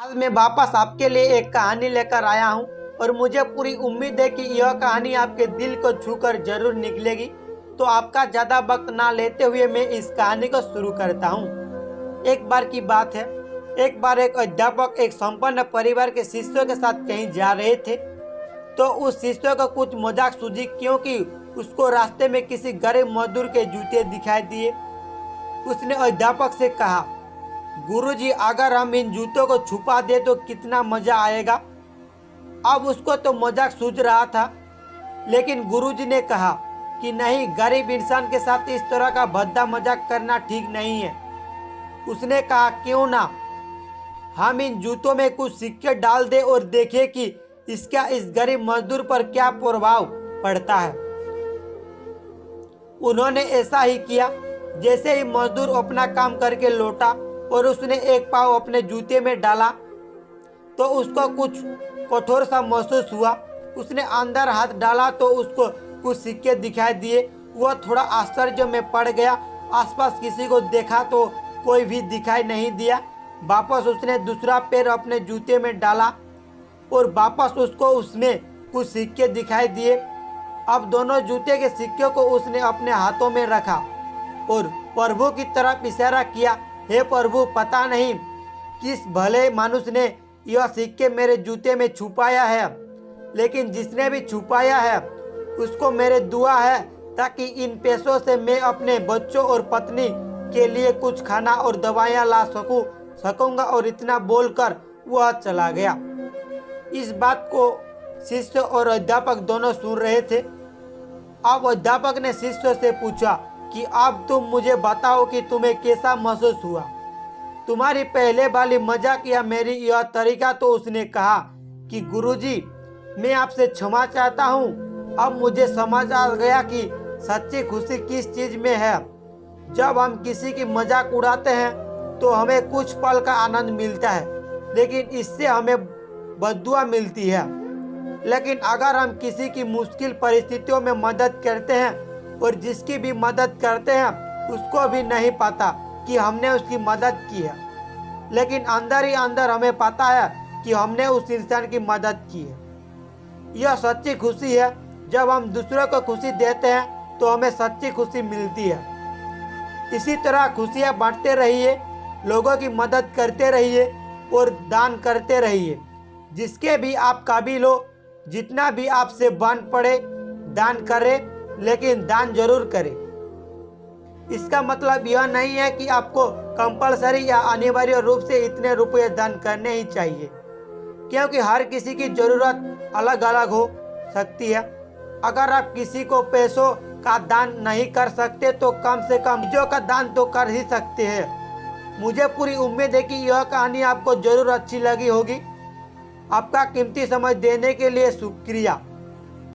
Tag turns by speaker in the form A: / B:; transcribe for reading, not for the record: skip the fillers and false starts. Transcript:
A: आज मैं वापस आपके लिए एक कहानी लेकर आया हूं और मुझे पूरी उम्मीद है कि यह कहानी आपके दिल को छूकर जरूर निकलेगी। तो आपका ज़्यादा वक्त ना लेते हुए मैं इस कहानी को शुरू करता हूं। एक बार की बात है, एक बार एक अध्यापक एक संपन्न परिवार के शिष्यों के साथ कहीं जा रहे थे। तो उस शिष्य को कुछ मजाक सूझी, क्योंकि उसको रास्ते में किसी गरीब मजदूर के जूते दिखाई दिए। उसने अध्यापक से कहा, गुरुजी, अगर हम इन जूतों को छुपा दे तो कितना मजा आएगा। अब उसको तो मजाक सूझ रहा था, लेकिन गुरुजी ने कहा कि नहीं, गरीब इंसान के साथ इस तरह का भद्दा मजाक करना ठीक नहीं है। उसने कहा, क्यों ना हम इन जूतों में कुछ सिक्के डाल दे और देखें कि इसका इस गरीब मजदूर पर क्या प्रभाव पड़ता है। उन्होंने ऐसा ही किया। जैसे ही मजदूर अपना काम करके लौटा और उसने एक पाँव अपने जूते में डाला तो उसको कुछ कठोर सा महसूस हुआ। उसने अंदर हाथ डाला तो उसको कुछ सिक्के दिखाई दिए। वह थोड़ा आश्चर्य में पड़ गया। आसपास किसी को देखा तो कोई भी दिखाई नहीं दिया। वापस उसने दूसरा पैर अपने जूते में डाला और वापस उसको उसमें कुछ सिक्के दिखाई दिए। अब दोनों जूते के सिक्के को उसने अपने हाथों में रखा और प्रभु की तरफ इशारा किया, हे प्रभु, पता नहीं किस भले मनुष्य ने यह सिक्के मेरे जूते में छुपाया है, लेकिन जिसने भी छुपाया है उसको मेरे दुआ है ताकि इन पैसों से मैं अपने बच्चों और पत्नी के लिए कुछ खाना और दवाइयाँ ला सकूंगा। और इतना बोलकर वह चला गया। इस बात को शिष्य और अध्यापक दोनों सुन रहे थे। अब अध्यापक ने शिष्य से पूछा कि अब तुम मुझे बताओ कि तुम्हें कैसा महसूस हुआ, तुम्हारी पहले वाली मजाक या मेरी यह तरीका। तो उसने कहा कि गुरुजी, मैं आपसे क्षमा चाहता हूँ। अब मुझे समझ आ गया कि सच्ची खुशी किस चीज में है। जब हम किसी की मजाक उड़ाते हैं तो हमें कुछ पल का आनंद मिलता है, लेकिन इससे हमें बद्दुआ मिलती है। लेकिन अगर हम किसी की मुश्किल परिस्थितियों में मदद करते हैं और जिसकी भी मदद करते हैं उसको भी नहीं पता कि हमने उसकी मदद की है, लेकिन अंदर ही अंदर हमें पता है कि हमने उस इंसान की मदद की है। यह सच्ची खुशी है। जब हम दूसरों को खुशी देते हैं तो हमें सच्ची खुशी मिलती है। इसी तरह खुशियाँ बांटते रहिए, लोगों की मदद करते रहिए और दान करते रहिए। जिसके भी आप काबिल हो, जितना भी आपसे बन पड़े, दान करें, लेकिन दान जरूर करें। इसका मतलब यह नहीं है कि आपको कंपलसरी या अनिवार्य रूप से इतने रुपये दान करने ही चाहिए, क्योंकि हर किसी की ज़रूरत अलग अलग हो सकती है। अगर आप किसी को पैसों का दान नहीं कर सकते तो कम से कम चीज़ों का दान तो कर ही सकते हैं। मुझे पूरी उम्मीद है कि यह कहानी आपको ज़रूर अच्छी लगी होगी। आपका कीमती समय देने के लिए शुक्रिया।